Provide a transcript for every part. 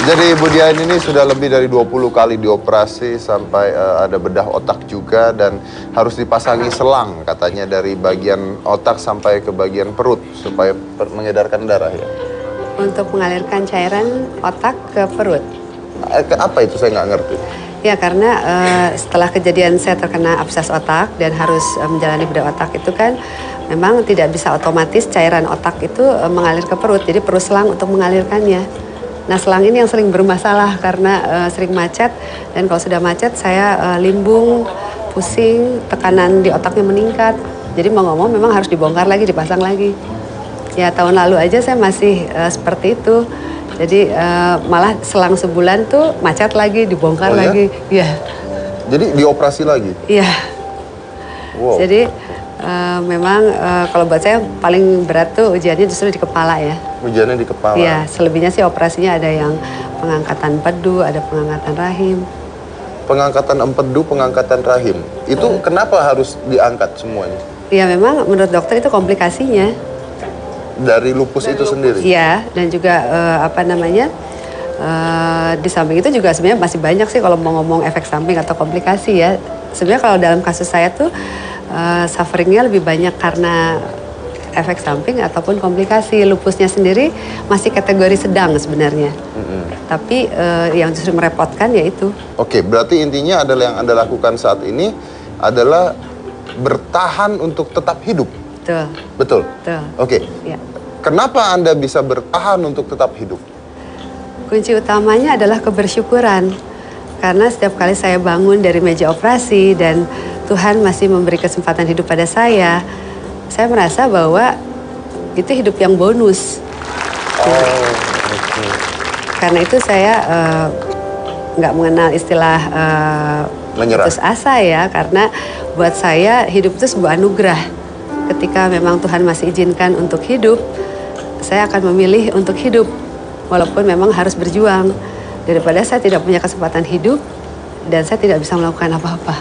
Jadi Ibu Dian ini sudah lebih dari 20 kali dioperasi sampai ada bedah otak juga dan harus dipasangi selang katanya dari bagian otak sampai ke bagian perut supaya mengedarkan darah ya. Untuk mengalirkan cairan otak ke perut. Apa itu saya nggak ngerti. Ya karena setelah kejadian saya terkena absces otak dan harus menjalani bedah otak itu kan memang tidak bisa otomatis cairan otak itu mengalir ke perut. Jadi perlu selang untuk mengalirkannya. Nah selang ini yang sering bermasalah karena sering macet dan kalau sudah macet saya limbung, pusing, tekanan di otaknya meningkat. Jadi mau nggak mau memang harus dibongkar lagi, dipasang lagi. Ya tahun lalu aja saya masih seperti itu. Jadi malah selang sebulan tuh macet lagi, dibongkar lagi. Iya. Jadi dioperasi lagi? Iya. Wow. Jadi memang kalau buat saya paling berat tuh ujiannya justru di kepala ya. Ujiannya di kepala? Iya, selebihnya sih operasinya ada yang pengangkatan empedu, ada pengangkatan rahim. Pengangkatan empedu, pengangkatan rahim. Itu kenapa harus diangkat semuanya? Iya memang menurut dokter itu komplikasinya. Dari lupus itu sendiri? Iya, dan juga di samping itu juga sebenarnya masih banyak sih kalau mau ngomong efek samping atau komplikasi ya. Sebenarnya kalau dalam kasus saya tuh sufferingnya lebih banyak karena efek samping ataupun komplikasi. Lupusnya sendiri masih kategori sedang sebenarnya. Tapi yang justru merepotkan yaitu. Oke, berarti intinya adalah yang Anda lakukan saat ini adalah bertahan untuk tetap hidup. Betul. Betul? Betul. Oke. Ya. Kenapa Anda bisa bertahan untuk tetap hidup? Kunci utamanya adalah kebersyukuran. Karena setiap kali saya bangun dari meja operasi dan Tuhan masih memberi kesempatan hidup pada saya merasa bahwa itu hidup yang bonus. Karena itu saya nggak mengenal istilah putus asa ya, karena buat saya hidup itu sebuah anugerah. Ketika memang Tuhan masih izinkan untuk hidup, saya akan memilih untuk hidup, walaupun memang harus berjuang. Daripada saya tidak punya kesempatan hidup dan saya tidak bisa melakukan apa-apa.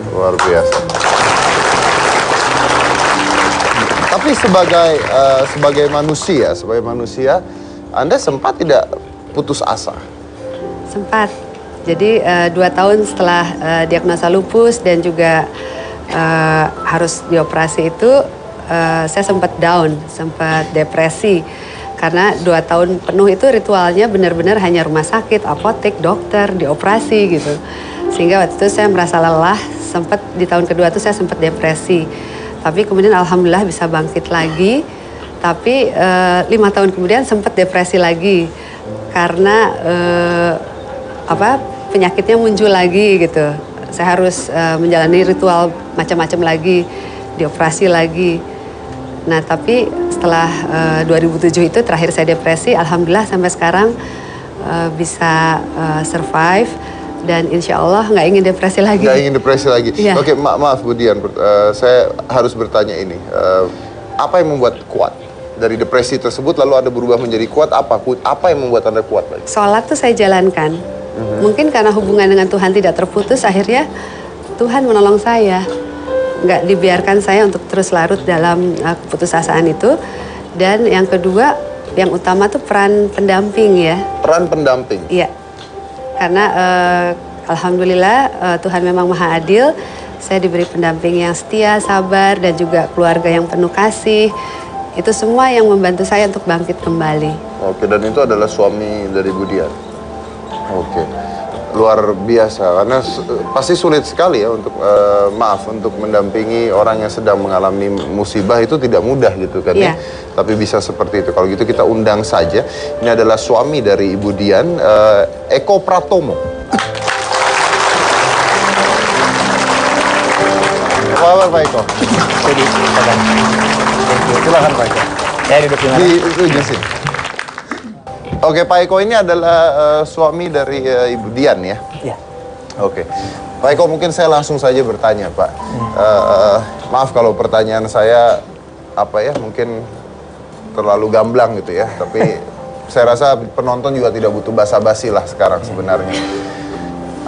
Luar biasa. Tapi sebagai manusia, Anda sempat tidak putus asa? Sempat. Jadi 2 tahun setelah diagnosa lupus dan juga harus dioperasi itu, saya sempat down, sempat depresi. Karena 2 tahun penuh itu ritualnya benar-benar hanya rumah sakit, apotek, dokter, dioperasi gitu. Sehingga waktu itu saya merasa lelah, sempat di tahun kedua itu saya sempat depresi. Tapi kemudian alhamdulillah bisa bangkit lagi. Tapi 5 tahun kemudian sempat depresi lagi. Karena penyakitnya muncul lagi gitu. Saya harus menjalani ritual macam-macam lagi, dioperasi lagi. Nah tapi setelah 2007 itu terakhir saya depresi, alhamdulillah sampai sekarang bisa survive dan insya Allah nggak ingin depresi lagi. Nggak ingin depresi lagi. Ya. Oke, maaf Bu Dian, saya harus bertanya ini. Apa yang membuat kuat dari depresi tersebut lalu Anda berubah menjadi kuat? Apa yang membuat Anda kuat lagi? Sholat tuh saya jalankan. Mungkin karena hubungan dengan Tuhan tidak terputus, akhirnya Tuhan menolong saya. Nggak dibiarkan saya untuk terus larut dalam keputusasaan itu. Dan yang kedua, yang utama tuh peran pendamping ya. Peran pendamping? Iya. Karena alhamdulillah Tuhan memang maha adil. Saya diberi pendamping yang setia, sabar, dan juga keluarga yang penuh kasih. Itu semua yang membantu saya untuk bangkit kembali. Oke, dan itu adalah suami dari Bu Dian? Oke. Luar biasa, karena pasti sulit sekali ya untuk untuk mendampingi orang yang sedang mengalami musibah itu tidak mudah gitu kan ya. Tapi bisa seperti itu. Kalau gitu kita undang saja. Ini adalah suami dari Ibu Dian, Eko Pratomo. Apa kabar Pak Eko? Jadi, silakan Pak Eko. Ya duduk di mana? Di sini. Oke, Pak Eko ini adalah suami dari Ibu Dian ya? Iya. Oke. Pak Eko, mungkin saya langsung saja bertanya, Pak. Maaf kalau pertanyaan saya, mungkin terlalu gamblang gitu ya. Tapi saya rasa penonton juga tidak butuh basa-basi lah sekarang sebenarnya.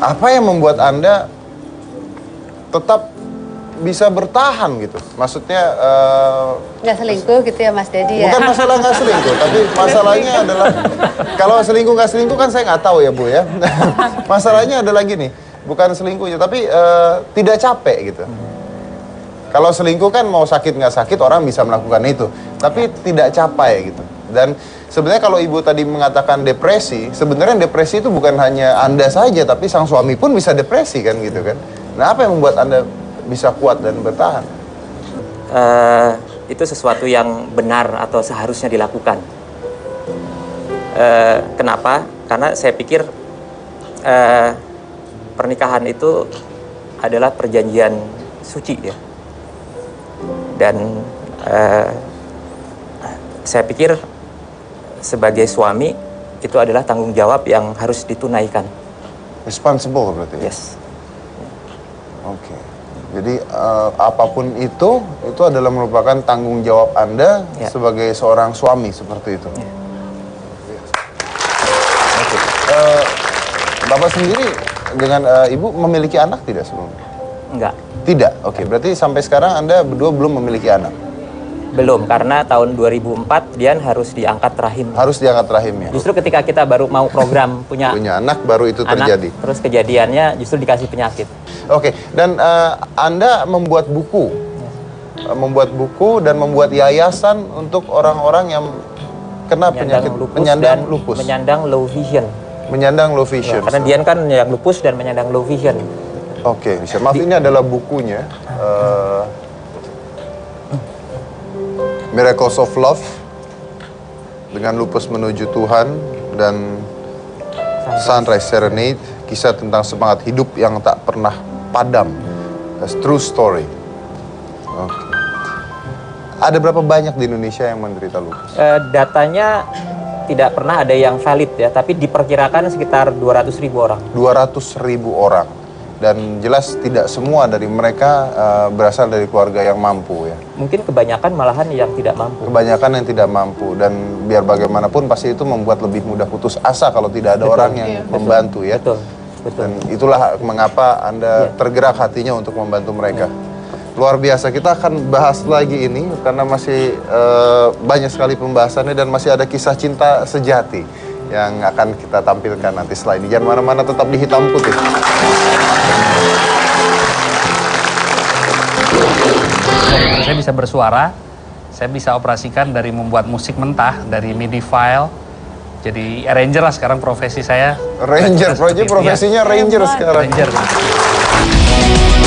Apa yang membuat Anda tetap bisa bertahan gitu? Maksudnya nggak selingkuh gitu ya Mas Dedi ya? bukan masalah nggak selingkuh, tapi masalahnya adalah kalau selingkuh nggak selingkuh kan saya nggak tahu ya Bu ya. Masalahnya adalah gini, bukan selingkuhnya, tapi tidak capek gitu. Kalau selingkuh kan mau sakit nggak sakit orang bisa melakukan itu, tapi tidak capai gitu. Dan sebenarnya kalau Ibu tadi mengatakan depresi, sebenarnya depresi itu bukan hanya Anda saja, tapi sang suami pun bisa depresi kan gitu kan. Nah apa yang membuat Anda bisa kuat dan bertahan? Itu sesuatu yang benar atau seharusnya dilakukan. Kenapa? Karena saya pikir pernikahan itu adalah perjanjian suci ya. Dan saya pikir sebagai suami itu adalah tanggung jawab yang harus ditunaikan. Responsible berarti ya? Yes. Oke. Jadi apapun itu adalah merupakan tanggung jawab Anda sebagai seorang suami seperti itu. Oke. Bapak sendiri dengan Ibu memiliki anak tidak sebelumnya? Enggak. Tidak. Oke. Berarti sampai sekarang Anda berdua belum memiliki anak? Belum, karena tahun 2004 Dian harus diangkat rahim. Harus diangkat rahimnya. Justru ketika kita baru mau program punya anak baru itu terjadi. Terus kejadiannya justru dikasih penyakit. Oke, dan Anda membuat buku, dan membuat yayasan untuk orang-orang yang kena penyakit penyandang lupus. Menyandang low vision. Menyandang low vision. Karena Dian kan yang lupus dan menyandang low vision. Oke, maaf ini adalah bukunya. Miracles of Love, dengan lupus menuju Tuhan, dan Sunrise Serenade, kisah tentang semangat hidup yang tak pernah padam. That's true story. Oke. Ada berapa banyak di Indonesia yang menderita lupus? Datanya tidak pernah ada yang valid ya, tapi diperkirakan sekitar 200.000 orang. 200.000 orang. Dan jelas tidak semua dari mereka berasal dari keluarga yang mampu ya. Mungkin kebanyakan malahan yang tidak mampu. Kebanyakan yang tidak mampu, dan biar bagaimanapun pasti itu membuat lebih mudah putus asa kalau tidak ada orang yang membantu ya. Betul. Dan itulah mengapa Anda tergerak hatinya untuk membantu mereka. Luar biasa, kita akan bahas lagi ini karena masih banyak sekali pembahasannya dan masih ada kisah cinta sejati yang akan kita tampilkan nanti setelah ini. Jangan mana-mana, tetap di Hitam Putih. Saya bisa bersuara, saya bisa operasikan dari membuat musik mentah, dari MIDI file, jadi arranger lah sekarang profesi saya. Ranger, profesinya Ranger sekarang. Ranger.